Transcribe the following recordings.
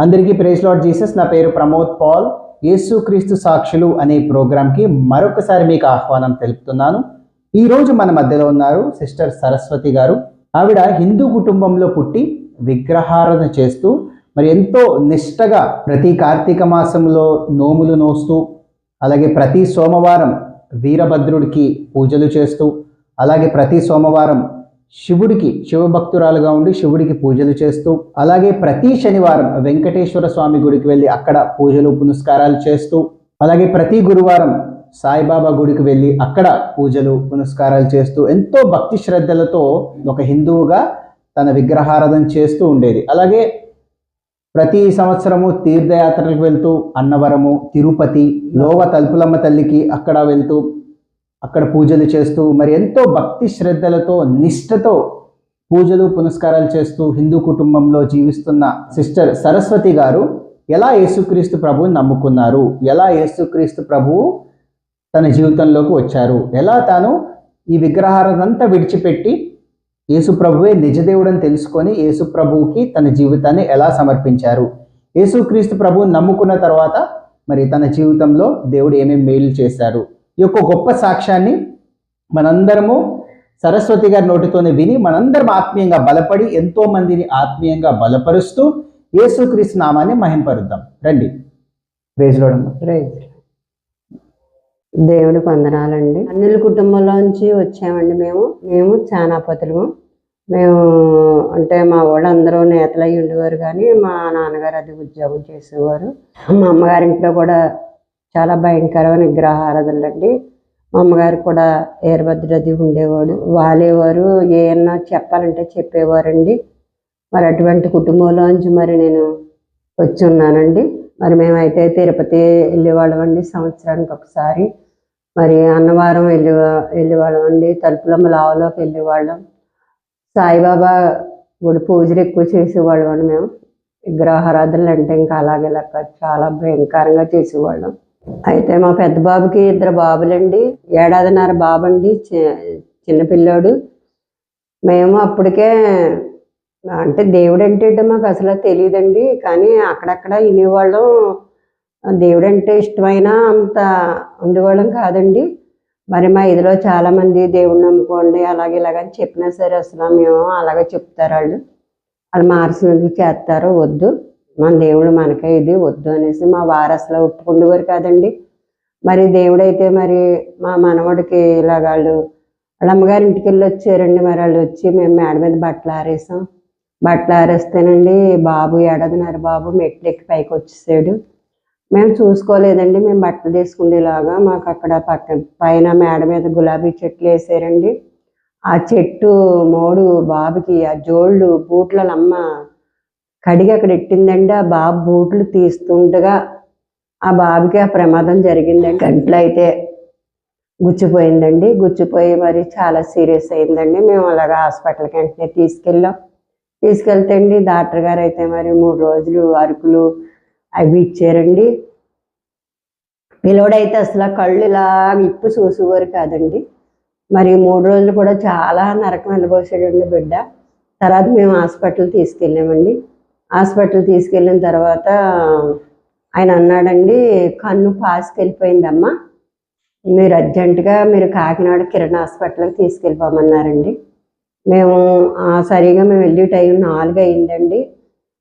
అందరికీ praise lord Jesus. నా పేరు ప్రమోద్ పాల్. యేసుక్రీస్తు సాక్షులు అనే ప్రోగ్రాంకి మరొకసారి మీకు ఆహ్వానం తెలుపుతున్నాను. ఈరోజు మన మధ్యలో ఉన్నారు సిస్టర్ సరస్వతి గారు. ఆవిడ హిందూ కుటుంబంలో పుట్టి విగ్రహారాధన చేస్తూ మరి ఎంతో నిష్టగా ప్రతి కార్తీక మాసంలో నోములు నోస్తూ, అలాగే ప్రతి సోమవారం వీరభద్రుడికి పూజలు చేస్తూ, అలాగే ప్రతి సోమవారం శివుడికి శివభక్తురాలుగా ఉండి శివుడికి పూజలు చేస్తూ, అలాగే ప్రతి శనివారం వెంకటేశ్వర స్వామి గుడికి వెళ్ళి అక్కడ పూజలు పునస్కారాలు చేస్తూ, అలాగే ప్రతి గురువారం సాయిబాబా గుడికి వెళ్ళి అక్కడ పూజలు పునస్కారాలు చేస్తూ ఎంతో భక్తి శ్రద్ధలతో ఒక హిందువుగా తన విగ్రహారాధన చేస్తూ ఉండేది. అలాగే ప్రతి సంవత్సరము తీర్థయాత్రలకు వెళ్తూ అన్నవరము, తిరుపతి, లోవ తలుపులమ్మ తల్లికి అక్కడ వెళ్తూ అక్కడ పూజలు చేస్తూ మరి ఎంతో భక్తి శ్రద్ధలతో నిష్ఠతో పూజలు పునస్కారాలు చేస్తూ హిందూ కుటుంబంలో జీవిస్తున్న సిస్టర్ సరస్వతి గారు ఎలా యేసుక్రీస్తు ప్రభువుని నమ్ముకున్నారు, ఎలా యేసుక్రీస్తు ప్రభువు తన జీవితంలోకి వచ్చారు, ఎలా తాను ఈ విగ్రహారాధనంతా విడిచిపెట్టి యేసు ప్రభువే నిజదేవుడని తెలుసుకొని యేసు ప్రభువుకి తన జీవితాన్ని ఎలా సమర్పించారు, యేసుక్రీస్తు ప్రభువుని నమ్ముకున్న తర్వాత మరి తన జీవితంలో దేవుడు ఏమేమి మేలు చేశారు, ఈ యొక్క గొప్ప సాక్ష్యాన్ని మనందరము సరస్వతి గారి నోటితోనే విని మనందరం ఆత్మీయంగా బలపడి ఎంతో మందిని ఆత్మీయంగా బలపరుస్తూ యేసుక్రీస్తు నామాన్ని మహింపరుద్దాం. రండి. Praise lord. ప్రైజ్ దేవుడి వందనాలండి. అన్యుల కుటుంబంలోంచి వచ్చామండి. మేము చానాపతులము. మేము అంటే మా వాళ్ళందరూ నేతలు అయ్యి ఉండేవారు, కానీ మా నాన్నగారు అది ఉద్యోగం చేసేవారు. మా అమ్మగారింట్లో కూడా చాలా భయంకరమైన విగ్రహారాధనలండి. మా అమ్మగారు కూడా వీరభద్రుడు ఉండేవాడు, వాలేవారు, ఏమన్నా చెప్పాలంటే చెప్పేవారండి. మరి అటువంటి కుటుంబంలోంచి మరి నేను వచ్చి ఉన్నానండి. మరి మేమైతే తిరుపతి వెళ్ళేవాళ్ళం అండి సంవత్సరానికి ఒకసారి. మరి అన్నవరం వెళ్ళేవాళ్ళం అండి. తలుపులమ్మ లావలోకి వెళ్ళేవాళ్ళం. సాయిబాబా గుడి పూజలు ఎక్కువ చేసేవాళ్ళం అండి. మేము విగ్రహారాధనలు అంటే ఇంకా అలాగే లెక్క చాలా భయంకరంగా చేసేవాళ్ళం. అయితే మా పెద్ద బాబుకి 2 బాబులండి, 1.5 బాబు అండి, చిన్నపిల్లాడు. మేము అప్పటికే అంటే దేవుడు అంటే మాకు అసలు తెలియదండి, కానీ అక్కడక్కడ వినేవాళ్ళం. దేవుడు అంటే ఇష్టమైనా అంత ఉండేవాళ్ళం కాదండి. మరి మా ఇదిలో చాలామంది దేవుడిని నమ్ముకోండి అలాగే ఇలాగని చెప్పినా సరే అసలు మేము అలాగే చెప్తారు వాళ్ళు మార్చినందుకు చేస్తారో వద్దు, మన దేవుడు మనకే ఇది వద్దు అనేసి మా వారు అసలు ఒప్పుకుండేవారు కాదండి. మరి దేవుడైతే మరి మా మనవడికి ఇలాగ వాళ్ళ అమ్మగారి ఇంటికి వెళ్ళి వచ్చారండి. మరి వాళ్ళు వచ్చి మేము మేడ మీద బట్టలు ఆరేసాం. బట్టలు ఆరేస్తేనండి బాబు 1.5 బాబు మెట్లు ఎక్కి పైకి వచ్చేసాడు. మేము చూసుకోలేదండి. మేము బట్టలు తీసుకునేలాగా మాకు అక్కడ పైన మేడ మీద గులాబీ చెట్లు వేసారండి. ఆ చెట్టు మోడు బాబుకి ఆ జోళ్ళు బూట్ల అమ్మ కడిగి అక్కడ ఎట్టిందండి. ఆ బాబు బూట్లు తీస్తుండగా ఆ బాబుకి ఆ ప్రమాదం జరిగిందండి. గంటలు అయితే గుచ్చిపోయిందండి. గుచ్చిపోయి మరి చాలా సీరియస్ అయిందండి. మేము అలాగా హాస్పిటల్కి వెంటనే తీసుకెళ్తే అండి డాక్టర్ గారు అయితే మరి 3 రోజులు అరుకులు అవి ఇచ్చారండి. పిల్లోడైతే అసలు కళ్ళు ఇలా ఇప్పు చూసేవారు కాదండి. మరి 3 రోజులు కూడా చాలా నరకం వెళ్ళబోసాడండి బిడ్డ. తర్వాత మేము హాస్పిటల్ తీసుకెళ్ళామండి. హాస్పిటల్ తీసుకెళ్ళిన తర్వాత ఆయన అన్నాడండి, కన్ను పాసుకెళ్ళిపోయిందమ్మా, మీరు అర్జెంటుగా మీరు కాకినాడ కిరణ్ హాస్పిటల్కి తీసుకెళ్ళిపోమన్నారండి. మేము సరిగా మేము వెళ్ళే టైం 4 అయిందండి.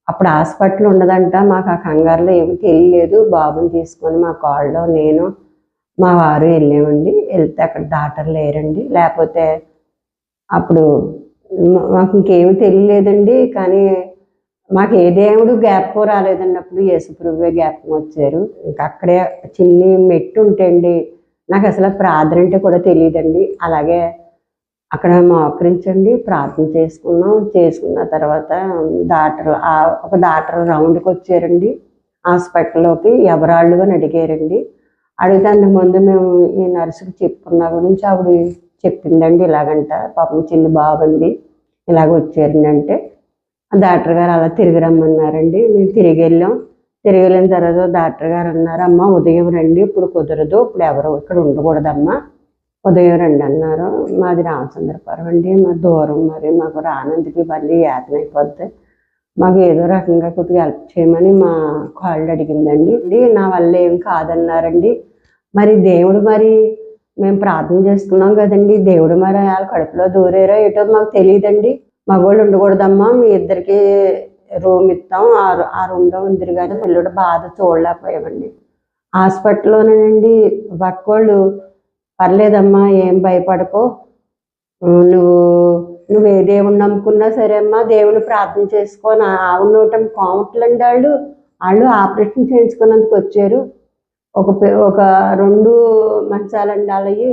అప్పుడు హాస్పిటల్ ఉండదంట. మాకు ఆ కంగారులో ఏమీ తెలియలేదు. బాబుని తీసుకొని మా కాళ్ళలో నేను మా వారు వెళ్ళామండి. వెళ్తే అక్కడ డాక్టర్ లేరండి. లేకపోతే అప్పుడు మాకు ఇంకేమీ తెలియలేదండి. కానీ మాకు ఏ దేవుడు జ్ఞాపకం రాలేదండి. అప్పుడు యేసుప్రభువే జ్ఞాపకం వచ్చారు. ఇంకా అక్కడే చిన్ని మెట్టు ఉంటండి. నాకు అసలు ప్రార్థన అంటే కూడా తెలియదండి. అలాగే అక్కడ మోకరించండి ప్రార్థన చేసుకున్న తర్వాత ఒక డాక్టర్ రౌండ్కి వచ్చారండి హాస్పిటల్లోకి. ఎవరాళ్ళు అని అడిగారండి. అడిగితే అంతకుముందు మేము ఈ నర్సుకి చెప్పుకున్న గురించి ఆవిడ చెప్పిందండి. ఇలాగంట పాపం చిన్న బాబు అండి ఇలాగ వచ్చారండి అంటే డాక్టర్ గారు అలా తిరిగి రమ్మన్నారండి. మేము తిరిగి వెళ్ళిన తర్వాత డాక్టర్ గారు అన్నారు, అమ్మ ఉదయం రండి, ఇప్పుడు కుదరదు, ఇప్పుడు ఎవరు ఇక్కడ ఉండకూడదమ్మా, ఉదయం రండి అన్నారు. మాది రామచంద్రపురం అండి, మా దూరం, మరి మాకు రానందుకు మళ్ళీ యాతన అయిపోద్ది, మాకు ఏదో రకంగా కొద్దిగా హెల్ప్ చేయమని మా కాళ్ళు అడిగిందండి. నా వల్ల ఏం కాదన్నారండి. మరి దేవుడు మరి మేము ప్రార్థన చేసుకున్నాం కదండి, దేవుడు మరి వాళ్ళ కడుపులో దూరేరో ఏటో మాకు తెలియదండి. మగవాళ్ళు ఉండకూడదమ్మా, మీ ఇద్దరికి రూమ్ ఇస్తాం, ఆ రూమ్లో ఉందిరు కానీ పిల్లడు బాధ చూడలేకపోయామండి. హాస్పిటల్లోనేనండి పక్కోళ్ళు పర్లేదమ్మా ఏం భయపడకో, నువ్వు ఏ దేవుని నమ్ముకున్నా సరే అమ్మా దేవుని ప్రార్థన చేసుకొని ఆవునోటం కోమట్లండి వాళ్ళు ఆపరేషన్ చేయించుకున్నందుకు వచ్చారు. ఒక 2 మంచాలండి వాళ్ళవి,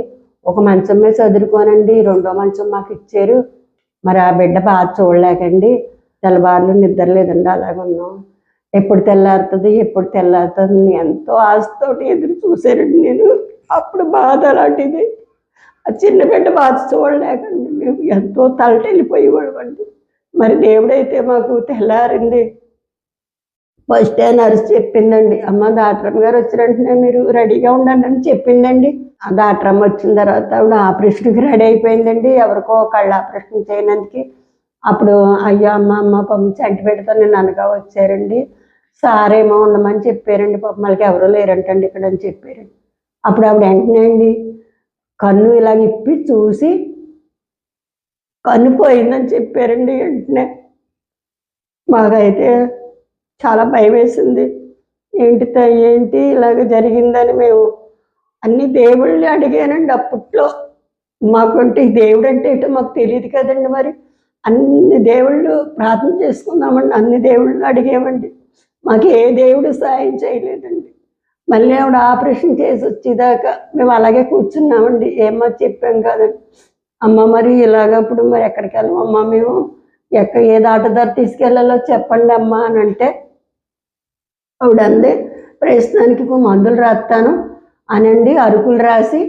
ఒక మంచం మీద చదువుకోనండి, 2వ మంచం మాకు ఇచ్చారు. మరి ఆ బిడ్డ బాధ చూడలేకండి తెల్లవారులు నిద్ర లేదండి, అలాగే ఉన్నాం. ఎప్పుడు తెల్లారుతుంది ఎంతో ఆశతోటి ఎదురు చూశానండి నేను. అప్పుడు బాధ అలాంటిది, ఆ చిన్న బిడ్డ బాధ చూడలేకండి మేము ఎంతో తలటెళ్ళిపోయేవాళ్ళమండి. మరి దేవుడైతే మాకు తెల్లారింది. ఫస్ట్ నర్స్ చెప్పిందండి, అమ్మ డాక్టర్ గారు వచ్చిన మీరు రెడీగా ఉండండి అని చెప్పిందండి. ఆ డాక్టర్ అమ్మ వచ్చిన తర్వాత ఆవిడ ఆపరేషన్కి రెడీ అయిపోయిందండి. ఎవరికో కళ్ళు ఆపరేషన్ చేయడానికి. అప్పుడు అయ్యో అమ్మ పాపం చంటి పెడితే నేను అనగా వచ్చారండి. సార్ ఏమో ఉండమని చెప్పారండి, పాపం వాళ్ళకి ఎవరో లేరంటండి ఇక్కడ అని చెప్పారండి. అప్పుడు ఆవిడ వెంటనే అండి కన్ను ఇలాగ ఇప్పి చూసి కన్ను పోయిందని చెప్పారండి. వెంటనే మాకైతే చాలా భయం వేసింది. ఏంటి ఇలాగ జరిగిందని మేము అన్ని దేవుళ్ళని అడిగానండి. అప్పట్లో మాకంటే దేవుడు అంటే ఏంటో మాకు తెలియదు కదండి. మరి అన్ని దేవుళ్ళు ప్రార్థన చేసుకుందామండి, అన్ని దేవుళ్ళు అడిగామండి. మాకు ఏ దేవుడు సాయం చేయలేదండి. మళ్ళీ ఆవిడ ఆపరేషన్ చేసి వచ్చేదాకా మేము అలాగే కూర్చున్నామండి. ఏమో చెప్పాం కదండి, అమ్మ మరి ఇలాగప్పుడు మరి ఎక్కడికి వెళ్ళమమ్మా, మేము ఏ దాటదారి తీసుకెళ్ళాలో చెప్పండి అమ్మా అని అంటే ఆవిడ అందే ప్రస్తుతానికి మందులు రాస్తాను అనండి అరుకులు రాసి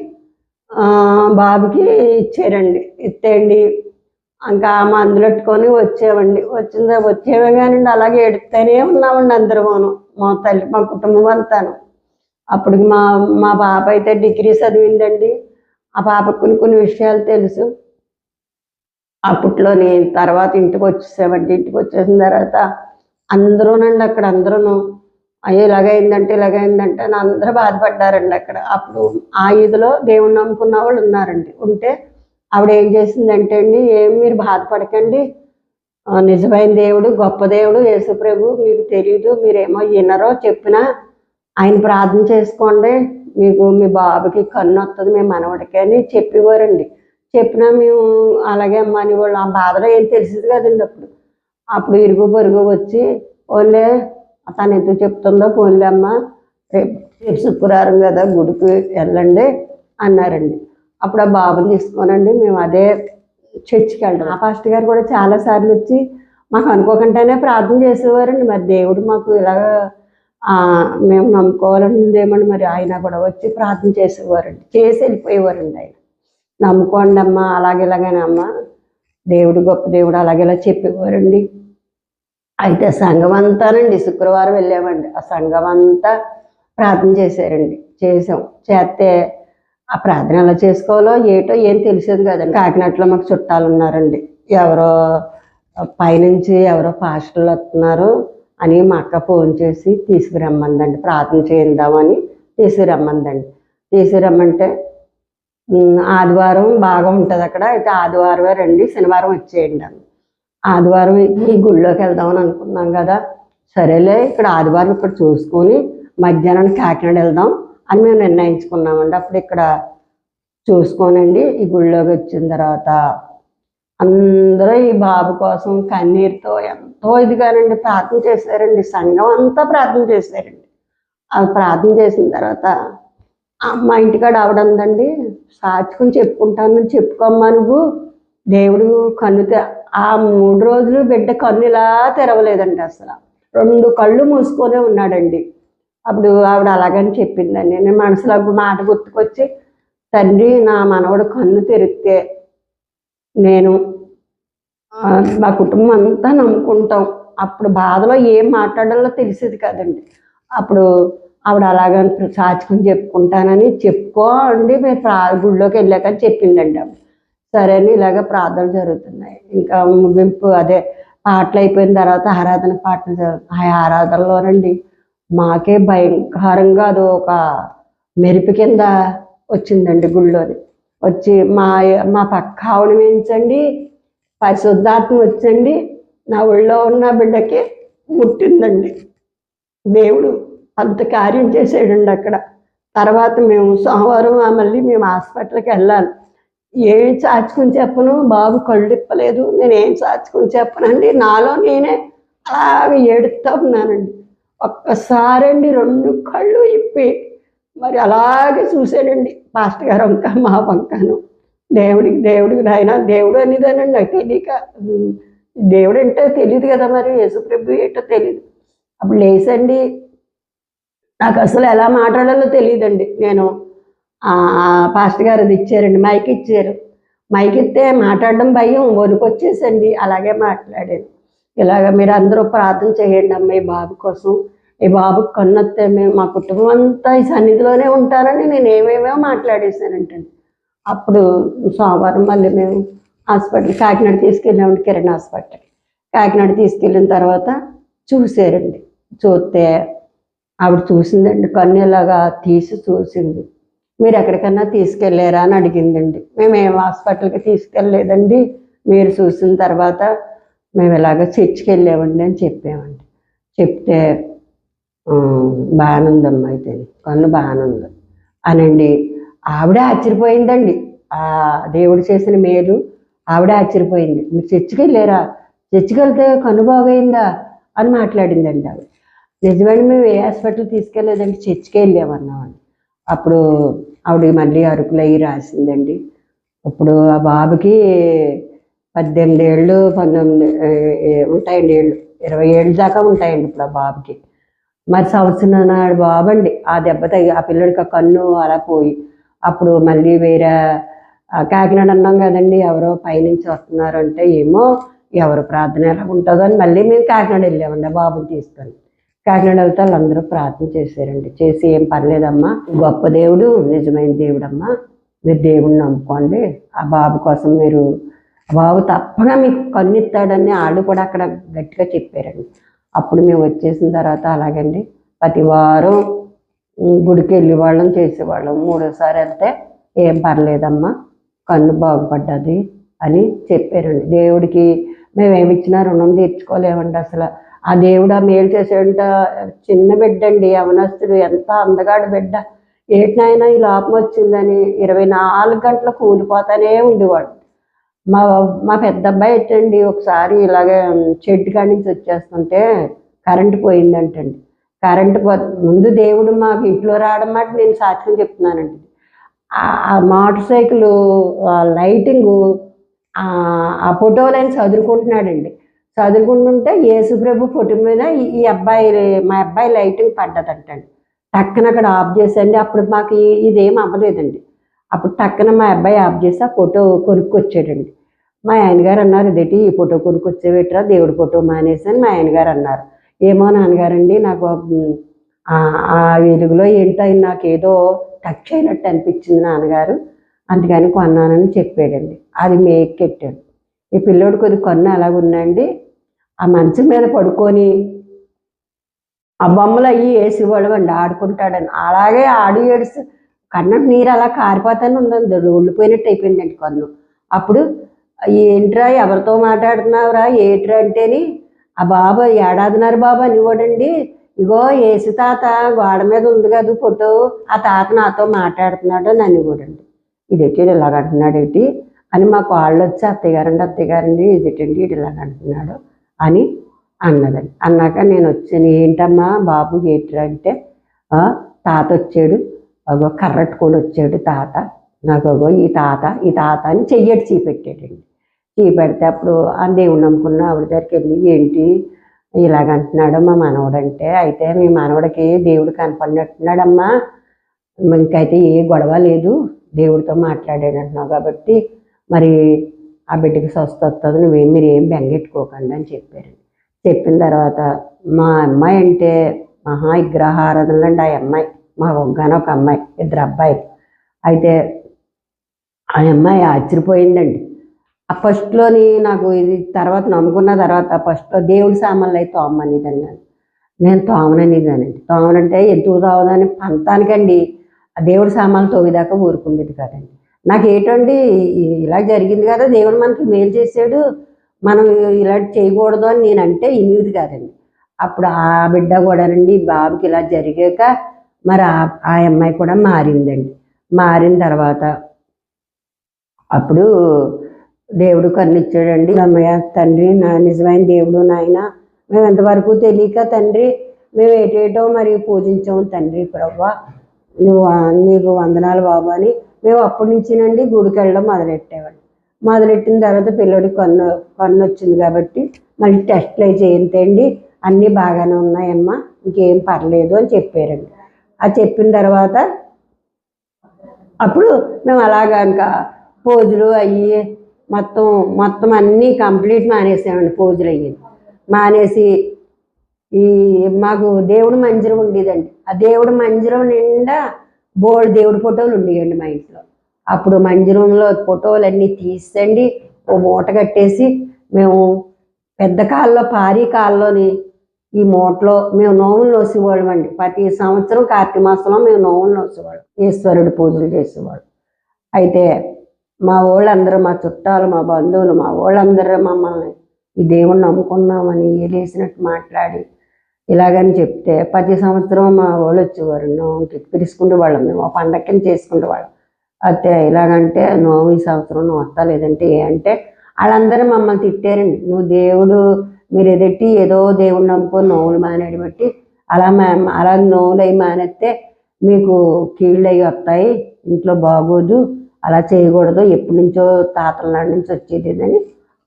బాబుకి ఇచ్చారండి. ఇచ్చేయండి ఇంకా మందులు పెట్టుకొని వచ్చేవండి. వచ్చేవే కానండి అలాగే ఎడుతూనే ఉన్నామండి అందరూను, మా కుటుంబం అంతాను. అప్పటికి మా పాప అయితే డిగ్రీ చదివిందండి. ఆ పాపకు కొన్ని విషయాలు తెలుసు. అప్పట్లోని తర్వాత ఇంటికి వచ్చేసామండి. ఇంటికి వచ్చేసిన తర్వాత అందరూనండి అక్కడ అందరూను అయ్యో ఇలాగైందంటే అందరూ బాధపడ్డారండి అక్కడ. అప్పుడు ఆ ఇదిలో దేవుణ్ణి నమ్ముకున్న వాళ్ళు ఉన్నారండి. ఉంటే ఆవిడ ఏం చేసిందంటే అండి, ఏం మీరు బాధపడకండి, నిజమైన దేవుడు గొప్ప దేవుడు యేసుప్రభు మీకు తెలియదు, మీరేమో వినరో చెప్పినా ఆయన ప్రార్థన చేసుకోండి, మీకు మీ బాబుకి కన్ను వస్తుంది మీ మనవడికి అని చెప్పేవారండి. చెప్పినా మేము అలాగే అమ్మ అని వాళ్ళు. ఆ బాధలో ఏం తెలిసింది కదండి. అప్పుడు ఇరుగు పొరుగు వచ్చి ఓన్లే తను ఎందుకు చెప్తుందో పోన్లే అమ్మ, రేపు శుక్రవారం కదా గుడికి వెళ్ళండి అన్నారండి. అప్పుడు ఆ బాబుని తీసుకోనండి మేము అదే చర్చికి వెళ్ళాం. ఆ పాస్టర్ గారు కూడా చాలాసార్లు వచ్చి మాకు అనుకోకుండానే ప్రార్థన చేసేవారండి. మరి దేవుడు మాకు ఇలాగ మేము నమ్ముకోవాలని ఉందేమండి, మరి ఆయన కూడా వచ్చి ప్రార్థన చేసేవారండి, చేసి వెళ్ళిపోయేవారండి. ఆయన నమ్ముకోండి అమ్మ అలాగేలాగేనమ్మ, దేవుడు గొప్ప దేవుడు అలాగేలా చెప్పేవారండి. అయితే సంఘం అంతానండి శుక్రవారం వెళ్ళామండి. ఆ సంఘం అంతా ప్రార్థన చేశారండి. చేస్తే ఆ ప్రార్థన ఎలా చేసుకోవాలో ఏటో ఏం తెలిసేది కదండి. కాకినాడలో మాకు చుట్టాలు ఉన్నారండి. ఎవరో పైనుంచి ఎవరో పాస్టర్లు వస్తున్నారు అని మా అక్క ఫోన్ చేసి తీసుకురమ్మందండి, ప్రార్థన చేద్దామని తీసుకురమ్మంటే ఆదివారం బాగా ఉంటుంది అక్కడ, అయితే ఆదివారమే రండి, శనివారం వచ్చేయండి అని. ఆదివారం ఈ గుళ్ళోకి వెళ్దామని అనుకున్నాం కదా, సరేలే ఇక్కడ ఆదివారం ఇక్కడ చూసుకొని మధ్యాహ్నం కాకినాడ వెళ్దాం అని మేము నిర్ణయించుకున్నామండి. అప్పుడు ఇక్కడ చూసుకోనండి ఈ గుళ్ళోకి వచ్చిన తర్వాత అందరూ ఈ బాబు కోసం కన్నీరుతో ఎంతో ఇదిగానండి ప్రార్థన చేశారండి. సంఘం అంతా ప్రార్థన చేశారండి. అది ప్రార్థన చేసిన తర్వాత మా ఇంటికాడ ఆవిడందండి, సాచుకుని చెప్పుకుంటానని చెప్పుకోమ్మా నువ్వు, దేవుడు కన్ను ఆ 3 రోజులు బిడ్డ కన్ను ఇలా తెరవలేదండి, అసలు 2 కళ్ళు మూసుకొనే ఉన్నాడండి. అప్పుడు ఆవిడ అలాగని చెప్పిందండి. నేను మనసులో మాట గుర్తుకొచ్చి, తండ్రి నా మనవడు కన్ను తెరిస్తే నేను మా కుటుంబం అంతా నమ్ముకుంటాం. అప్పుడు బాధలో ఏం మాట్లాడాలో తెలిసేది కదండి. అప్పుడు ఆవిడ అలాగని సాచుకుని చెప్పుకుంటానని చెప్పుకోండి మీరు గుళ్ళోకి వెళ్ళాకని చెప్పిందండి ఆవిడ. సరే అని ఇలాగ ప్రార్థనలు జరుగుతున్నాయి. ఇంకా ముగింపు అదే పాటలు అయిపోయిన తర్వాత ఆరాధన పాటలు ఆ ఆరాధనలోనండి మాకే భయంకరంగా అది ఒక మెరుపు కింద వచ్చిందండి గుళ్ళోని. వచ్చి మా పక్క ఆవిడ వేయించండి పరిశుద్ధాత్మ వచ్చండి నా ఒళ్ళో ఉన్న బిడ్డకి ముట్టిందండి. దేవుడు అంత కార్యం చేసాడండి అక్కడ. తర్వాత మేము సోమవారం మళ్ళీ మేము హాస్పిటల్కి వెళ్ళాలి. ఏం చాచుకుని చెప్పను, బాబు కళ్ళు ఇప్పలేదు, నేనేం చాచుకుని చెప్పనండి. నాలో నేనే అలాగే ఏడుస్తూ ఉన్నానండి. ఒక్కసారండి 2 కళ్ళు ఇప్పి మరి అలాగే చూశానండి పాస్టర్ గారు వంక మా వంకను. దేవుడికి నాయన దేవుడు అనేదానండి నాకు తెలియక. దేవుడు అంటే తెలియదు కదా, మరి యేసుప్రభు ఏంటో తెలియదు. అప్పుడు లేసండి నాకు అసలు ఎలా మాట్లాడాలో తెలియదండి. నేను పాస్టర్ గారు అది ఇచ్చారండి, మైక్ ఇచ్చారు. మైక్ ఇస్తే మాట్లాడడం భయం, వణుకొచ్చేసండి. అలాగే మాట్లాడాను. ఇలాగ మీరు అందరూ ప్రార్థన చేయండి అమ్మ ఈ బాబు కోసం. ఈ బాబుకి కన్నొస్తే మేము మా కుటుంబం అంతా ఈ సన్నిధిలోనే ఉంటారని నేను ఏమేమో మాట్లాడేశానంటండి. అప్పుడు సోమవారం మళ్ళీ మేము హాస్పిటల్ కాకినాడ తీసుకెళ్ళామండి, కిరణ్ హాస్పిటల్. కాకినాడ తీసుకెళ్ళిన తర్వాత చూసారండి. చూస్తే ఆవిడ చూసిందండి, కన్ను ఇలాగా తీసి చూసింది. మీరు ఎక్కడికన్నా తీసుకెళ్ళారా అని అడిగిందండి. మేమేం హాస్పిటల్కి తీసుకెళ్ళలేదండి, మీరు చూసిన తర్వాత మేము ఇలాగ చర్చికి వెళ్ళామండి అని చెప్పామండి. చెప్తే బాగానే ఉందమ్మా, అయితే కన్ను బాగానే ఉంది అనండి. ఆవిడే ఆశ్చర్యపోయిందండి. ఆ దేవుడు చేసిన మేలు ఆవిడే ఆశ్చర్యపోయింది. మీరు చర్చికి వెళ్ళారా, చర్చికి వెళ్తే కన్ను బాగైందా అని మాట్లాడిందండి ఆవిడ. నిజమని మేము ఏ హాస్పిటల్ తీసుకెళ్ళలేదండి, చర్చికి వెళ్ళామన్నామండి. అప్పుడు ఆవిడ మళ్ళీ అరుకులు అయ్యి రాసిందండి. ఇప్పుడు ఆ బాబుకి 18 ఏళ్ళు 19 ఉంటాయండి, 20 ఏళ్ళు దాకా ఉంటాయండి ఇప్పుడు ఆ బాబుకి. మరి సంవత్సరం నాడు బాబండి ఆ దెబ్బ తగి ఆ పిల్లడికి ఆ కన్ను అలా పోయి అప్పుడు మళ్ళీ వేరే కాకినాడ అన్నాం కదండి, ఎవరో పైనుంచి వస్తున్నారు అంటే ఏమో ఎవరు ప్రార్థన ఎలా ఉంటుందో అని మళ్ళీ మేము కాకినాడ వెళ్ళామండి ఆ బాబుని తీసుకొని. కాకినాడ వెళ్తే వాళ్ళందరూ ప్రార్థన చేశారండి. చేసి ఏం పర్లేదమ్మా, గొప్ప దేవుడు, నిజమైన దేవుడమ్మా, మీరు దేవుడిని నమ్ముకోండి, ఆ బాబు కోసం మీరు బాబు తప్పగా మీకు కన్ను ఇస్తాడని వాళ్ళు కూడా అక్కడ గట్టిగా చెప్పారండి. అప్పుడు మేము వచ్చేసిన తర్వాత అలాగండి ప్రతి వారం గుడికి వెళ్ళేవాళ్ళం, చేసేవాళ్ళం. 3వసారి వెళ్తే ఏం పర్లేదమ్మా, కన్ను బాగుపడ్డది అని చెప్పారండి. దేవుడికి మేము ఏమిచ్చినా రుణం తీర్చుకోలేమండి అసలు. ఆ దేవుడు ఆ మేలు చేసేట చిన్న బిడ్డ అండి, యవనస్తుడు, ఎంత అందగాడు బిడ్డ. ఏటినైనా ఈ లోపం వచ్చిందని 24 గంటలు కూలిపోతానే ఉండేవాడు. మా మా పెద్ద అబ్బాయి ఎట్టండి ఒకసారి ఇలాగే చెట్టు కాడి నుంచి వచ్చేస్తుంటే కరెంటు పోయిందంటండి. కరెంటు ముందు దేవుడు మాకు ఇంట్లో రావడం మాట నేను సాక్ష్యం చెప్తున్నానండి. ఆ మోటార్ సైకిల్ లైటింగు ఆ ఫోటోలైన చదువుకుంటున్నాడండి. చదువుకుంటుంటే యేసుప్రభు ఫోటో మీద మా అబ్బాయి లైటింగ్ పడ్డదంటండి. టక్కన అక్కడ ఆఫ్ చేసండి. అప్పుడు మాకు ఇదేం అవ్వలేదండి. అప్పుడు టక్కన మా అబ్బాయి ఆఫ్ చేసి ఆ ఫోటో కొనుక్కొచ్చాడండి. మా ఆయనగారు అన్నారు, ఇదేంటి ఈ ఫోటో కొనుక్కొచ్చేవేట్రా, దేవుడి ఫోటో మానేసి అని మా ఆయనగారు అన్నారు. ఏమో నాన్నగారండి, నాకు ఆ వెలుగులో ఏంటో నాకేదో టచ్ అయినట్టు అనిపించింది నాన్నగారు, అందుకని కొన్నానని చెప్పాడండి. అది మేకెట్టాడు. ఈ పిల్లోడు కొద్ది కన్ను అలాగున్నాండి. ఆ మంచం మీద పడుకొని ఆ బొమ్మలు అవి వేసేవాడు అండి, ఆడుకుంటాడని. అలాగే ఆడి ఏడుస్తూ కన్ను నీరు అలా కారిపోతానే ఉందండి, ఒళ్ళిపోయినట్టు అయిపోయిందండి కన్ను. అప్పుడు ఏంట్రా ఎవరితో మాట్లాడుతున్నావురా ఏట్రా అంటేని ఆ బాబు 1.5 ఏడాది బాబు అనివాడండి. ఇగో యేసు తాత గోడ మీద ఉంది కదా ఫోటో, ఆ తాత నాతో మాట్లాడుతున్నాడు అని అనివాడండి. ఇదేంటి ఇలాగ అంటున్నాడు ఏంటి అని మా కాళ్ళు వచ్చి అత్తయ్య గారండి ఇదేంటి ఇటు ఇలాగ అంటున్నాడు అని అన్నదండి. అన్నాక నేను వచ్చాను, ఏంటమ్మా బాబు ఏంట్రా అంటే తాత వచ్చాడు, అగో కర్రట్టుకొని వచ్చాడు తాత, నాకు అగో ఈ తాత అని చెయ్యటి చీపెట్టాడండి. చీపెడితే అప్పుడు ఆ దేవుడు నమ్ముకున్న ఆవిడ దగ్గరికి వెళ్ళి ఏంటి ఇలాగంటున్నాడు మా మనవడంటే, అయితే మీ మనవడికి దేవుడు కనపడినట్టున్నాడమ్మా, ఇంకైతే ఏ గొడవ లేదు, దేవుడితో మాట్లాడాడు అంటున్నావు కాబట్టి మరి ఆ బిడ్డకి స్వస్థ వస్తుంది, మీరు ఏం బెంగెట్టుకోకండి అని చెప్పారు. చెప్పిన తర్వాత మా అమ్మాయి అంటే మహా విగ్రహారాధనలు అండి. ఆ అమ్మాయి మా ఒగ్గాన ఒక అమ్మాయి, 2 అబ్బాయిలు. అయితే ఆ అమ్మాయి ఆశ్చర్యపోయిందండి. ఆ ఫస్ట్లోని నాకు ఇది తర్వాత నమ్ముకున్న తర్వాత ఫస్ట్లో దేవుడి సామాన్లు అయితే తోమనేదాన్ని నేను తోమననేదానండి. తోమనంటే ఎందుకు తోమదని పంతానికండి ఆ దేవుడి సామాన్లు తోవేదాకా ఊరుకుండేది కాదండి. నాకు ఏంటండి ఇలా జరిగింది కదా, దేవుడు మనకి మేలు చేశాడు, మనం ఇలాంటి చేయకూడదు అని నేనంటే ఇనిది కాదండి. అప్పుడు ఆ బిడ్డ కూడానండి బాబుకి ఇలా జరిగాక మరి ఆ అమ్మాయి కూడా మారిందండి. మారిన తర్వాత అప్పుడు దేవుడు కన్నిచ్చాడండి. అమ్మయ్య తండ్రి, నా నిజమైన దేవుడు నాయన, మేము ఎంతవరకు తెలియక తండ్రి మేము ఏటేటో మరి పూజించాము తండ్రి ప్రభువా, నీకు వందనాలు బాబు అని మేము అప్పటి నుంచినండి గుడికి వెళ్ళడం మొదలెట్టామండి. మొదలెట్టిన తర్వాత పిల్లడికి కన్ను వచ్చింది కాబట్టి మళ్ళీ టెస్ట్లు అవి చేయించండి, అన్నీ బాగానే ఉన్నాయమ్మా, ఇంకేం పర్లేదు అని చెప్పారండి. అది చెప్పిన తర్వాత అప్పుడు మేము అలాగా ఇంకా పూజలు అయ్యి మొత్తం అన్నీ కంప్లీట్ మానేసామండి. పూజలు అయ్యి మానేసి ఈ మాకు దేవుడి మందిరం ఉండేదండి. ఆ దేవుడి మందిరం నిండా బోల్డ్ దేవుడి ఫోటోలు ఉండేయండి మా ఇంట్లో. అప్పుడు మందిరంలో ఫోటోలు అన్నీ తీసండి ఓ మూట కట్టేసి మేము పెద్ద కాల్లో పారీ కాల్లోని ఈ మూటలో మేము నోములు నోసేవాళ్ళం అండి. ప్రతి సంవత్సరం కార్తీక మాసంలో మేము నోములు నోసేవాళ్ళం, ఈశ్వరుడు పూజలు చేసేవాళ్ళు. అయితే మా వాళ్ళందరూ, మా చుట్టాలు, మా బంధువులు, మా వాళ్ళందరూ మమ్మల్ని ఈ దేవుణ్ణి నమ్ముకున్నామని ఏలేసినట్టు మాట్లాడి ఇలాగని చెప్తే ప్రతి సంవత్సరం మా వాళ్ళు వచ్చేవారు. నోముకి పిలుచుకుంటూ వాళ్ళం, మేము ఆ పండగని చేసుకుంటూ వాళ్ళం. అయితే ఇలాగంటే నోము ఈ సంవత్సరం నువ్వు వస్తా, లేదంటే ఏ అంటే వాళ్ళందరూ మమ్మల్ని తిట్టారండి. నువ్వు దేవుడు మీరు ఎదట్టి ఏదో దేవుడు నమ్ముకొని నోవులు మానేడు బట్టి అలా నోవులు అవి మానేస్తే మీకు కీళ్ళు అవి వస్తాయి, ఇంట్లో బాగోదు, అలా చేయకూడదు, ఎప్పటి నుంచో తాతల నాటి నుంచి వచ్చేది అని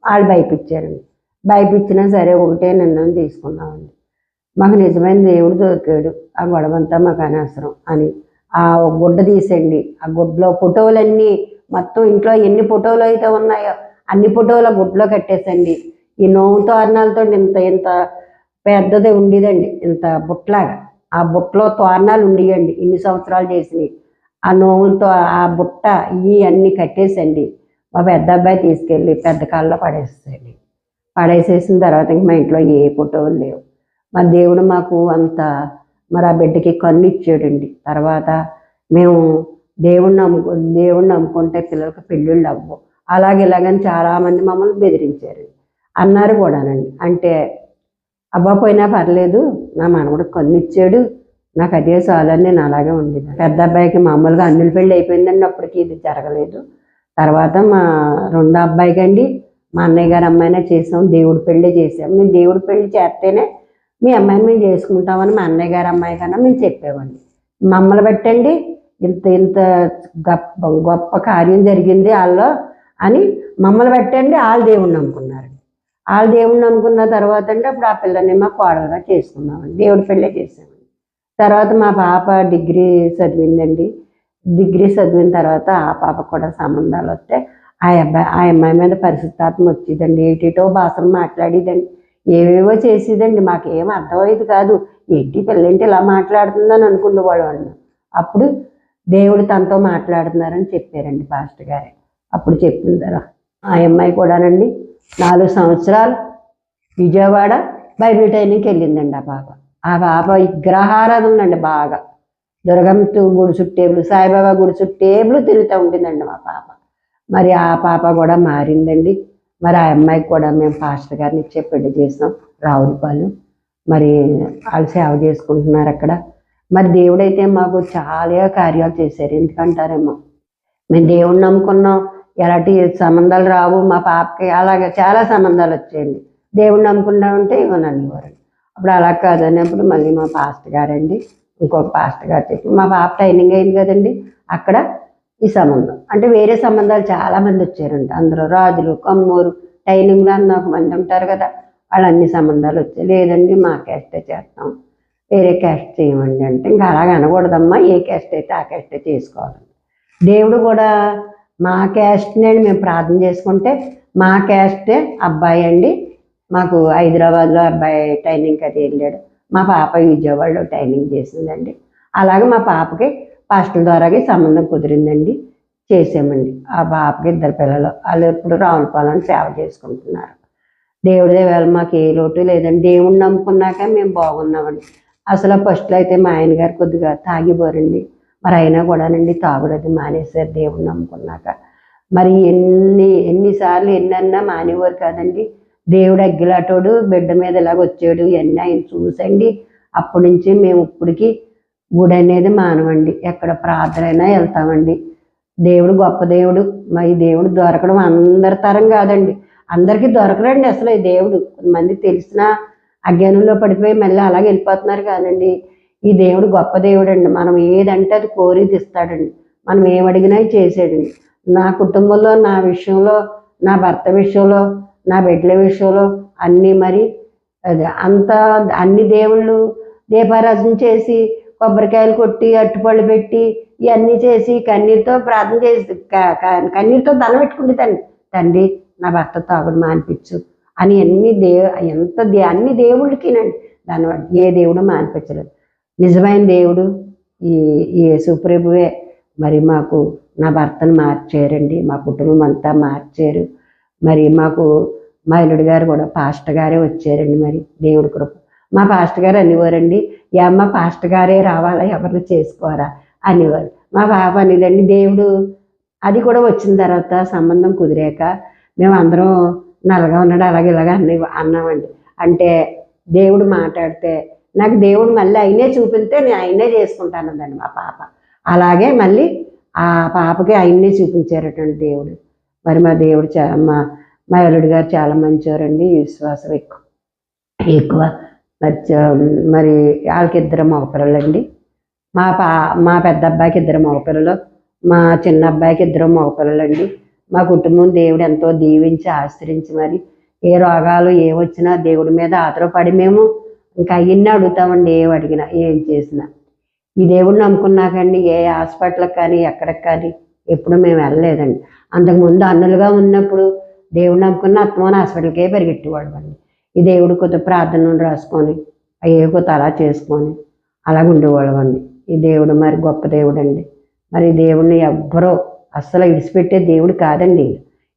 వాళ్ళు భయపించారండి. భయపించినా సరే ఒకటే నిర్ణయం తీసుకున్నామండి. మాకు నిజమైన దేవుడు దొరికాడు, ఆ గొడవంతా మాకు అనవసరం అని ఆ గుడ్డ తీసండి. ఆ గుడ్డలో ఫోటోలన్నీ మొత్తం ఇంట్లో ఎన్ని ఫోటోలు అయితే ఉన్నాయో అన్ని ఫోటోలు ఆ గుడ్డలో కట్టేసండి. ఈ నోము తోరణాలతో ఇంత ఇంత పెద్దది ఉండేదండి, ఇంత బుట్టలాగా. ఆ బుట్టలో తోరణాలు ఉండేయండి ఇన్ని సంవత్సరాలు చేసినవి. ఆ నోములతో ఆ బుట్ట ఇవి అన్నీ కట్టేసండి మా పెద్ద అబ్బాయి తీసుకెళ్ళి పెద్ద కాళ్ళలో పడేసేయండి. పడేసేసిన తర్వాత ఇంక మా ఇంట్లో ఏ ఫోటోలు లేవు. మా దేవుడు మాకు అంత మరి ఆ బిడ్డకి కన్ను ఇచ్చాడండి. తర్వాత మేము దేవుణ్ణి నమ్ముకుంటే పిల్లలకి పెళ్ళిళ్ళు అవ్వవు, అలాగే ఇలాగని చాలామంది మమ్మల్ని బెదిరించారు, అన్నారు కూడానండి. అంటే అవ్వకపోయినా పర్లేదు, నా మనవడికి కన్ను ఇచ్చాడు, నాకు అదే చాలని నేను అలాగే ఉండేది. పెద్ద అబ్బాయికి మామూలుగా అన్నుల పెళ్ళి అయిపోయిందండి, అప్పటికి ఇది జరగలేదు. తర్వాత మా రెండో అబ్బాయికి అండి మా అన్నయ్య గారి అమ్మాయినే చేసాం, దేవుడి పెళ్ళే చేసాం. మేము దేవుడి పెళ్ళి చేస్తేనే మీ అమ్మాయిని మేము చేసుకుంటామని మా అన్నయ్య గారి అమ్మాయి కన్నా మేము చెప్పామండి. మమ్మల్ని పెట్టండి ఇంత ఇంత గొప్ప కార్యం జరిగింది వాళ్ళు అని మమ్మల్ని పెట్టండి. వాళ్ళు దేవుణ్ణి నమ్ముకున్నారండి. వాళ్ళు దేవుణ్ణి నమ్ముకున్న తర్వాత అంటే అప్పుడు ఆ పిల్లని మా కోడలుగా చేసుకున్నామండి, దేవుడి పెళ్ళే చేసామండి. తర్వాత మా పాప డిగ్రీ చదివిందండి. డిగ్రీ చదివిన తర్వాత ఆ పాప కూడా సంబంధాలు వస్తే ఆ అమ్మాయి మీద పరిశుద్ధాత్మ వచ్చేదండి. ఏటేటో భాషలు మాట్లాడేదండి, ఏవేవో చేసేదండి. మాకేం అర్థమయ్యేది కాదు, ఏంటి పిల్లంటే ఇలా మాట్లాడుతుందని అనుకునేవాళ్ళు వాళ్ళు. అప్పుడు దేవుడు తనతో మాట్లాడుతున్నారని చెప్పారండి పాస్టర్ గారే. అప్పుడు చెప్పిన తర్వాత ఆ అమ్మాయి కూడానండి 4 సంవత్సరాలు విజయవాడ బైబిల్ ట్రైనింగ్కి వెళ్ళిందండి. ఆ పాప విగ్రహారాధన అండి బాగా, దుర్గమ్మ గుడి చుట్టేబులు, సాయిబాబా గుడి చుట్టేబులు తిరుగుతూ ఉంటుందండి మా పాప. మరి ఆ పాప కూడా మారిందండి. మరి ఆ అమ్మాయికి కూడా మేము పాస్టర్ గారిని ఇచ్చే పెళ్లి చేసాం రావులపాలెం. మరి వాళ్ళు సేవ చేసుకుంటున్నారు అక్కడ. మరి దేవుడైతే మాకు చాలా కార్యాలు చేశారు. ఎందుకంటారేమో మేము దేవుడిని నమ్ముకున్నాం, ఎలాంటి సంబంధాలు రావు మా పాపకి, అలాగే చాలా సంబంధాలు వచ్చాయండి. దేవుడిని నమ్ముకున్నామంటే ఇవ్వననివ్వరండి. అప్పుడు అలా కాదన్నప్పుడు మళ్ళీ మా పాస్టర్ గారండి, ఇంకొక పాస్టర్ గారు చెప్పి మా పాప ట్రైనింగ్ అయింది కదండి, అక్కడ ఈ సంబంధం అంటే వేరే సంబంధాలు చాలామంది వచ్చారండి. అందరూ రాజులు, కమ్మూరు, ట్రైనింగ్లో అన్న ఒక మంది ఉంటారు కదా, వాళ్ళు అన్ని సంబంధాలు వచ్చాయి. లేదండి మా క్యాస్టే చేస్తాం, వేరే క్యాస్ట్ చేయమండి అంటే ఇంకా అలాగ అనకూడదమ్మా, ఏ క్యాస్ట్ అయితే ఆ క్యాస్టే చేసుకోవాలండి. దేవుడు కూడా మా క్యాస్ట్నే మేము ప్రార్థన చేసుకుంటే మా క్యాస్టే అబ్బాయి అండి. మాకు హైదరాబాద్లో అబ్బాయి ట్రైనింగ్కి అది వెళ్ళాడు, మా పాప విజయవాడలో ట్రైనింగ్ చేసిందండి. అలాగే మా పాపకి పాస్టల్ ద్వారాగా సంబంధం కుదిరిందండి. చేసామండి. ఆ పాపకి 2 పిల్లలు, వాళ్ళు ఎప్పుడు రావులపాలెం సేవ చేసుకుంటున్నారు. దేవుడే వేళ మాకు ఏ లోటు లేదండి. దేవుడిని నమ్ముకున్నాక మేము బాగున్నామండి. అసలు ఫస్ట్లో అయితే మా ఆయన గారు కొద్దిగా తాగిపోరండి, మరి అయినా కూడానండి తాగుడది మానేశారు దేవుడిని నమ్ముకున్నాక. మరి ఎన్నిసార్లు ఎన్నన్నా మానేవారు కాదండి. దేవుడు అగ్గిలాటోడు బిడ్డ మీద ఇలాగ వచ్చాడు ఇవన్నీ ఆయన చూసండి. అప్పటి నుంచి మేము ఇప్పటికి గుడి అనేది మానవండి. ఎక్కడ ప్రార్థన అయినా వెళ్తామండి. దేవుడు గొప్ప దేవుడు. మరి దేవుడు దొరకడం అందరి తరం కాదండి, అందరికీ దొరకరండి అసలు. ఈ దేవుడు కొంతమంది తెలిసిన అజ్ఞానంలో పడిపోయి మళ్ళీ అలాగే వెళ్ళిపోతున్నారు కాదండి. ఈ దేవుడు గొప్ప దేవుడు అండి. మనం ఏదంటే అది కోరిది ఇస్తాడండి. మనం ఏమడిగినా చేసాడండి. నా కుటుంబంలో, నా విషయంలో, నా భర్త విషయంలో, నా బిడ్డల విషయంలో అన్నీ మరి అది అంతా అన్ని దేవుళ్ళు దీపారాధన చేసి కొబ్బరికాయలు కొట్టి అట్టుపళ్ళు పెట్టి ఇవన్నీ చేసి కన్నీరుతో ప్రార్థన చేసి కన్నీరుతో దండం పెట్టుకుంటే తండ్రి నా భర్త తాగుడు మానిపించు అని అన్ని దేవుళ్ళకినండి. దానివల్ల ఏ దేవుడు మానిపించలేదు. నిజమైన దేవుడు ఈ యేసుప్రభువే. మరి మాకు నా భర్తను మార్చారండి, మా కుటుంబం అంతా మార్చారు. మరి మాకు మా అల్లుడి గారు కూడా పాస్టర్ గారే వచ్చారండి. మరి దేవుడి కృప. మా పాస్టర్ గారు అనేవారండి, అమ్మ పాస్టర్ గారే రావాలా, ఎవరిని చేసుకోరా అనేవారు. మా పాప అనేదండి, దేవుడు అది కూడా వచ్చిన తర్వాత సంబంధం కుదిరాక మేము అందరం నల్లగా ఉన్నాడు అలాగే ఇలాగా అన్నామండి. అంటే దేవుడు మాట్లాడితే నాకు దేవుడు మళ్ళీ అయినే చూపిస్తే నేను అయినే చేసుకుంటానందండి మా పాప. అలాగే మళ్ళీ ఆ పాపకి ఆయన్నే చూపించారటండి దేవుడు. మరి మా దేవుడు మా అల్లుడి గారు చాలా మంచివారండి, విశ్వాసం ఎక్కువ. మరి వాళ్ళకి 2 మగపిల్లలండి. మా పెద్ద అబ్బాయికి 2 మగపిల్లలు, మా చిన్న అబ్బాయికి 2 మగపిల్లలండి. మా కుటుంబం దేవుడు ఎంతో దీవించి ఆశ్రయించి మరి ఏ రోగాలు ఏమొచ్చినా దేవుడి మీద ఆధారపడి మేము ఇంకా అవన్నీ అడుగుతామండి. ఏం అడిగినా ఏం చేసినా ఈ దేవుడిని నమ్ముకున్నాకండి ఏ హాస్పిటల్కి కానీ ఎక్కడికి కానీ ఎప్పుడు మేము వెళ్ళలేదండి. అంతకుముందు అన్నులుగా ఉన్నప్పుడు దేవుడు నమ్ముకున్న అత్తమాన హాస్పిటల్కే పరిగెట్టేవాడు అండి. ఈ దేవుడు కొత్త ప్రార్థనలు రాసుకొని అయ్యే కొత్త అలా చేసుకొని అలాగ ఉండేవాళ్ళం అండి. ఈ దేవుడు మరి గొప్ప దేవుడు అండి. మరి దేవుడిని ఎవ్వరూ అస్సలు విడిచిపెట్టే దేవుడు కాదండి.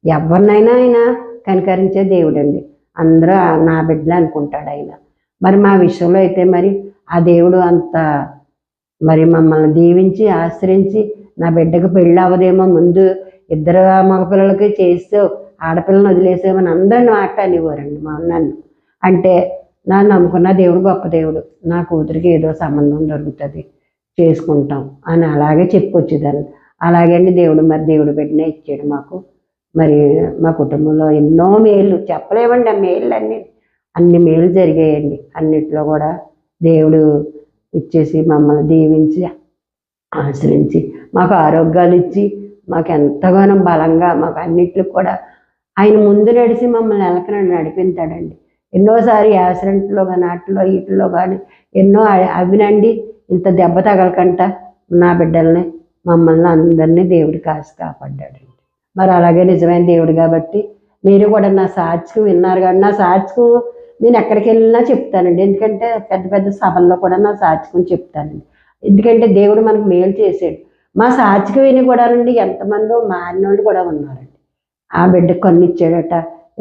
ఎవరినైనా ఆయన కనికరించే దేవుడు అండి. అందరూ నా బిడ్డలు అనుకుంటాడు ఆయన. మరి మా విషయంలో అయితే మరి ఆ దేవుడు అంత మరి మమ్మల్ని దీవించి ఆశ్రయించి నా బిడ్డకు పెళ్ళి అవ్వదేమో ముందు 2 మగపిల్లలకి చేస్తూ ఆడపిల్లని వదిలేసేమని అందరిని మాట్లాడేవారండి నన్ను. అంటే నన్ను నమ్ముకున్న దేవుడు గొప్ప దేవుడు, నా కూతురికి ఏదో సంబంధం దొరుకుతుంది చేసుకుంటాం అని అలాగే చెప్పొచ్చేదాన్ని. అలాగే అండి దేవుడు మరి దేవుడు బిడ్డనే ఇచ్చాడు మాకు. మరి మా కుటుంబంలో ఎన్నో మేలు చెప్పలేమండి. ఆ మేలు అన్ని మేలు జరిగాయండి. అన్నిట్లో కూడా దేవుడు ఇచ్చేసి మమ్మల్ని దీవించి ఆశ్రయించి మాకు ఆరోగ్యాలు ఇచ్చి మాకు ఎంతగానో బలంగా మాకు అన్నిట్లో కూడా ఆయన ముందు నడిచి మమ్మల్ని ఎలకనని నడిపించాడండి. ఎన్నోసారి యాక్సిడెంట్లో కానీ వాటిలో వీటిలో కానీ ఎన్నో అవినండి ఇంత దెబ్బ తగలకంట నా బిడ్డల్ని మమ్మల్ని అందరినీ దేవుడు కాపాడ్డాడండి. మరి అలాగే నిజమైన దేవుడు కాబట్టి మీరు కూడా నా సాక్షి విన్నారు కానీ నా సాక్షి నేను ఎక్కడికి వెళ్ళినా చెప్తానండి. ఎందుకంటే పెద్ద పెద్ద సభల్లో కూడా నా సాక్షిని చెప్తానండి. ఎందుకంటే దేవుడు మనకు మేలు చేసాడు. మా సాక్షికి విని కూడా అండి ఎంతమందో మారినోళ్ళు కూడా ఉన్నారండి. ఆ బిడ్డకు కన్ను ఇచ్చాడట,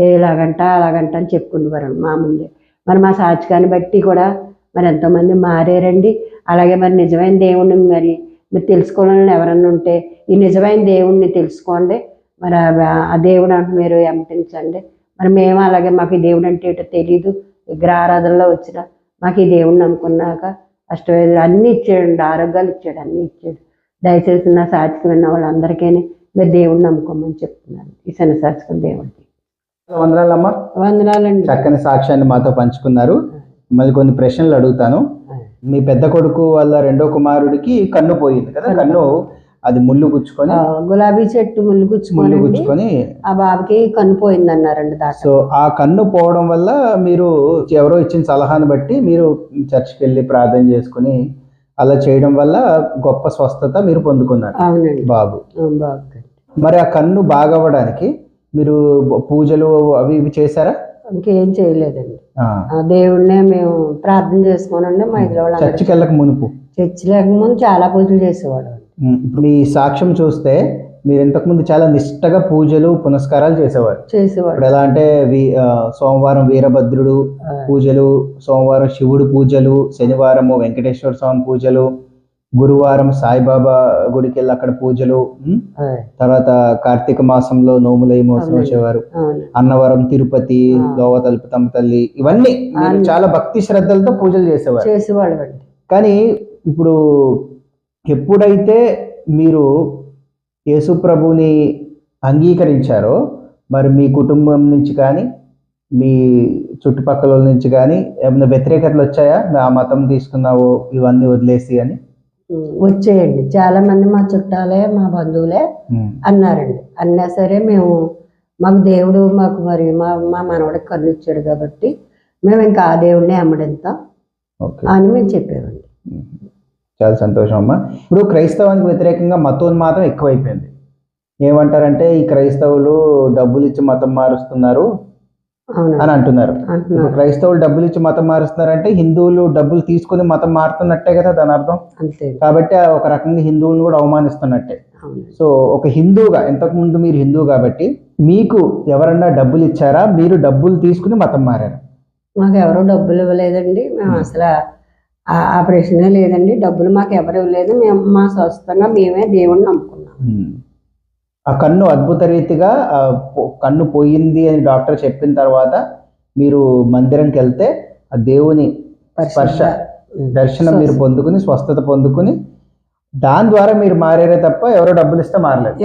ఇలాగంట అలాగంట అని చెప్పుకుంటున్నారు మా ముందే. మరి మా సాక్షికాన్ని బట్టి కూడా మరి ఎంతోమంది మారారండి. అలాగే మరి నిజమైన దేవుణ్ణి మరి మీరు తెలుసుకోవాలని ఎవరన్నా ఉంటే ఈ నిజమైన దేవుణ్ణి తెలుసుకోండి. మరి ఆ దేవుడు అంటే మీరు ఎంటించండి. మరి మేము అలాగే మాకు ఈ దేవుడు అంటే ఏంటో తెలీదు. విగ్రహారాధనలో వచ్చిన మాకు ఈ దేవుడిని నమ్ముకున్నాక అష్టవేదులు అన్నీ ఇచ్చాడండి, ఆరోగ్యాలు ఇచ్చాడు, అన్నీ ఇచ్చాడు. దయచేసి నా సాక్షికి విన్న వాళ్ళందరికీ మీరు దేవుడిని నమ్ముకోమని చెప్తున్నాను. ఈ శని సాక్షికి దేవుడికి వందనాలమ్మా. వందనాలండి. చక్కని సాక్ష్యాన్ని మాతో పంచుకున్నారు. మళ్ళీ కొన్ని ప్రశ్నలు అడుగుతాను. మీ పెద్ద కొడుకు వాళ్ళ 2వ కుమారుడికి కన్ను పోయింది కదా, కన్ను అది ముళ్ళు గుచ్చుకొని గులాబీ చెట్టు ముళ్ళు గుచ్చుకొని ఆ బాబుకి కన్ను పోయింది అన్నారండి. సో ఆ కన్ను పోవడం వల్ల మీరు ఎవరో ఇచ్చిన సలహాను బట్టి మీరు చర్చికి వెళ్ళి ప్రార్థన చేసుకుని అలా చేయడం వల్ల గొప్ప స్వస్థత మీరు పొందుకున్నారు. అవునండి బాబు. మరి ఆ కన్ను బాగవ్వడానికి మీరు పూజలు అవి ఇవి చేశారా? ఇంకేం చేయలేదండి. ఆ దేవుడినే మేము ప్రార్థన చేసుకోనండి. మా ఇంట్లో వాళ్ళు చర్చికి వెళ్ళక మునుపు చర్చి లేకముందు చాలా పూజలు చేసేవాడు. ఇప్పుడు మీ సాక్ష్యం చూస్తే మీరు ఇంతకుముందు చాలా నిష్టగా పూజలు పునస్కారాలు చేసేవారు. చేసేవాడు. ఇప్పుడు ఎలా అంటే సోమవారం వీరభద్రుడు పూజలు, సోమవారం శివుడు పూజలు, శనివారము వెంకటేశ్వర స్వామి పూజలు, గురువారం సాయిబాబా గుడికి వెళ్ళి అక్కడ పూజలు, తర్వాత కార్తీక మాసంలో నోముల మోసం వచ్చేవారు, అన్నవరం తిరుపతి, లోవ తలుపుతమ్మ తల్లి, ఇవన్నీ మీరు చాలా భక్తి శ్రద్ధలతో పూజలు చేసేవారు. కానీ ఇప్పుడు ఎప్పుడైతే మీరు యేసు ప్రభుని అంగీకరించారో మరి మీ కుటుంబం నుంచి కానీ మీ చుట్టుపక్కల నుంచి కానీ ఏమైనా వ్యతిరేకతలు వచ్చాయా? ఆ మతం తీసుకున్నావు ఇవన్నీ వదిలేసి అని? వచ్చేయండి. చాలా మంది మా చుట్టాలే మా బంధువులే అన్నారండి. అన్నా సరే మాకు దేవుడు మాకు మరి మా మనవడికి కన్ను ఇచ్చాడు కాబట్టి మేము ఇంకా ఆ దేవుడిని అమ్మడంతాం అని మేము చెప్పేవాడి. చాలా సంతోషం అమ్మా. ఇప్పుడు క్రైస్తవానికి వ్యతిరేకంగా మతోన్మాదం ఎక్కువైపోయింది. ఏమంటారంటే ఈ క్రైస్తవులు డబ్బులు ఇచ్చి మతం మారుస్తున్నారు అని అంటున్నారు. క్రైస్తవులు డబ్బులు ఇచ్చి మతం మారుస్తున్నారంటే హిందువులు డబ్బులు తీసుకుని మతం మారుతున్నట్టే కదా దాని అర్థం. కాబట్టి ఒక రకంగా హిందువులను కూడా అవమానిస్తున్నట్టే. సో ఒక హిందువుగా, ఇంతకు ముందు మీరు హిందువు కాబట్టి మీకు ఎవరన్నా డబ్బులు ఇచ్చారా? మీరు డబ్బులు తీసుకుని మతం మారారు? మాకు ఎవరు డబ్బులు ఇవ్వలేదండి. మేము అసలు ఆ ప్రశ్నే లేదండి. డబ్బులు మాకు ఎవరు ఇవ్వలేదు. మేము మా స్వస్థంగా మేమే దేవుడిని నమ్ముకున్నాం. ఆ కన్ను అద్భుత రీతిగా కన్ను పోయింది అని డాక్టర్ చెప్పిన తర్వాత మీరు మందిరంకి వెళ్తే ఆ దేవుని స్పర్శ దర్శనం మీరు పొందుకుని స్వస్థత పొందుకుని దాని ద్వారా మీరు మారారే తప్ప ఎవరో డబ్బులు ఇస్తే మారలేదు.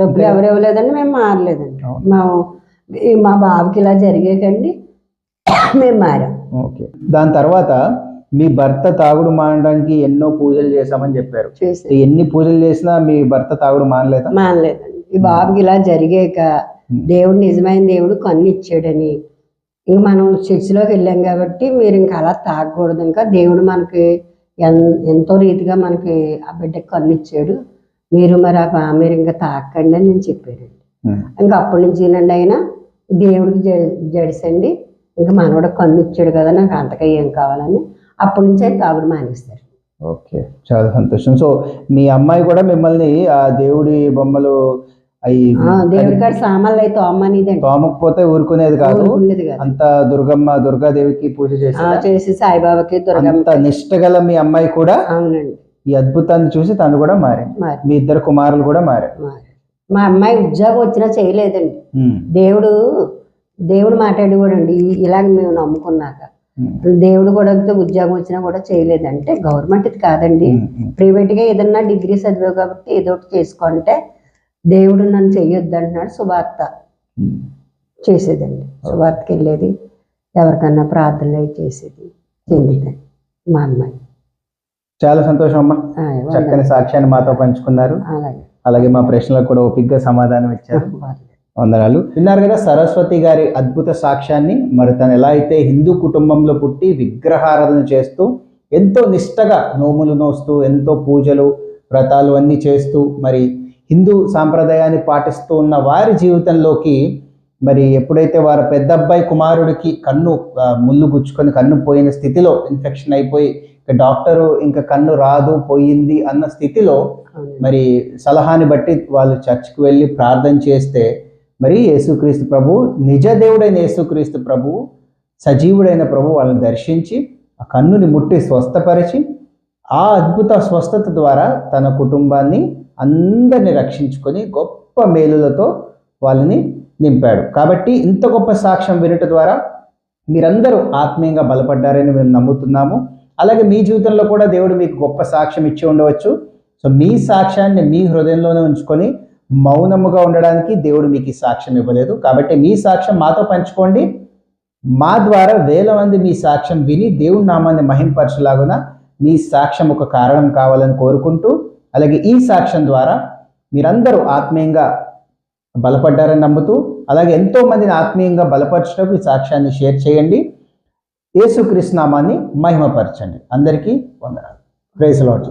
డబ్బులు ఎవరు ఇవ్వలేదండి. మేము మారలేదండి. మా బాబుకి ఇలా జరిగేకండి మేము మారాం. ఓకే. దాని తర్వాత మీ భర్త తాగుడు మానడానికి ఎన్నో పూజలు చేశామని చెప్పారు. ఎన్ని పూజలు చేసినా మీ భర్త తాగుడు మానలేదండి. ఈ బాబుకి ఇలా జరిగాక దేవుడు నిజమైన దేవుడు కన్ను ఇచ్చాడని ఇంక మనం చర్చిలోకి వెళ్ళాం కాబట్టి మీరు ఇంకా అలా తాగకూడదు, ఇంకా దేవుడు మనకి ఎంతో రీతిగా మనకి ఆ బిడ్డకి కన్ను ఇచ్చాడు, మీరు మీరు ఇంకా తాకండి అని నేను చెప్పానండి. ఇంకా అప్పటి నుంచి అయినా దేవుడికి జడిసండి, ఇంకా మనోడు కన్ను ఇచ్చాడు కదా నాకు అంతగా ఏం కావాలని అప్పటి నుంచి అయితే తాగుడు మానేస్తారు. ఓకే, చాలా సంతోషం. సో మీ అమ్మాయి కూడా మిమ్మల్ని ఆ దేవుడి బొమ్మలు దేవుడి కాడ సామాన్లు అయితే తోమకపోతే ఊరుకునేది కాదు, అంత దుర్గాదేవికి పూజ చేసి సాయిబాబాకి అంత నిష్టగల మీ అమ్మాయి కూడా అవునండి ఈ అద్భుతాన్ని చూసి తను కూడా మారింది. మీ ఇద్దరు కుమారులు కూడా మారారు. మా అమ్మాయి ఉద్యోగం వచ్చినా చేయలేదండి. దేవుడు మాట్లాడి కూడా అండి ఇలాగ మేము నమ్ముకున్నాక దేవుడు కూడా ఉద్యోగం వచ్చినా కూడా చేయలేదంటే గవర్నమెంట్ ఇది కాదండి, ప్రైవేట్ గా ఏదన్నా డిగ్రీ చదివావు కాబట్టి ఏదో ఒకటి చేసుకుంటే దేవుడు నన్ను చెయ్యొద్దు అంటున్నాడు. శుభార్త చేసేదండి, శుభార్తకి వెళ్ళేది, ఎవరికన్నా ప్రార్థనలు అవి చేసేది చెందిందండి మా అమ్మాయి. చాలా సంతోషం అమ్మా, చక్కని సాక్ష్యాన్ని మాతో పంచుకున్నారు. అలాగే మా ప్రశ్నలకు కూడా ఓపికగా సమాధానం ఇచ్చారు. వందనాలు. విన్నారు కదా సరస్వతి గారి అద్భుత సాక్ష్యాన్ని. మరి తను ఎలా అయితే హిందూ కుటుంబంలో పుట్టి విగ్రహారాధన చేస్తూ ఎంతో నిష్టగా నోములు నోస్తూ ఎంతో పూజలు వ్రతాలు అన్నీ చేస్తూ మరి హిందూ సాంప్రదాయాన్ని పాటిస్తూ ఉన్న వారి జీవితంలోకి మరి ఎప్పుడైతే వారి పెద్ద అబ్బాయి కుమారుడికి కన్ను ముళ్ళు గుచ్చుకొని కన్ను పోయిన స్థితిలో ఇన్ఫెక్షన్ అయిపోయి డాక్టరు ఇంకా కన్ను రాదు పోయింది అన్న స్థితిలో మరి సలహాని బట్టి వాళ్ళు చర్చికి వెళ్ళి ప్రార్థన చేస్తే మరి యేసుక్రీస్తు ప్రభు, నిజ దేవుడైన యేసుక్రీస్తు ప్రభు, సజీవుడైన ప్రభు వాళ్ళని దర్శించి ఆ కన్నుని ముట్టి స్వస్థపరిచి ఆ అద్భుత స్వస్థత ద్వారా తన కుటుంబాన్ని అందరిని రక్షించుకొని గొప్ప మేలులతో వాళ్ళని నింపాడు. కాబట్టి ఇంత గొప్ప సాక్ష్యం వినట ద్వారా మీరందరూ ఆత్మీయంగా బలపడ్డారని మేము నమ్ముతున్నాము. అలాగే మీ జీవితంలో కూడా దేవుడు మీకు గొప్ప సాక్ష్యం ఇచ్చి ఉండవచ్చు. సో మీ సాక్ష్యాన్ని మీ హృదయంలోనే ఉంచుకొని మౌనముగా ఉండడానికి దేవుడు మీకు ఈ సాక్ష్యం ఇవ్వలేదు. కాబట్టి మీ సాక్ష్యం మాతో పంచుకోండి. మా ద్వారా వేల మంది మీ సాక్ష్యం విని దేవుని నామాన్ని మహింపరచలాగున మీ సాక్ష్యం ఒక కారణం కావాలని కోరుకుంటూ, అలాగే ఈ సాక్ష్యం ద్వారా మీరందరూ ఆత్మీయంగా బలపడ్డారని నమ్ముతూ, అలాగే ఎంతో మందిని ఆత్మీయంగా బలపరచడం ఈ సాక్ష్యాన్ని షేర్ చేయండి. యేసుక్రీస్తు నామాన్ని మహిమపరచండి. అందరికీ వందనాలు. Praise lord.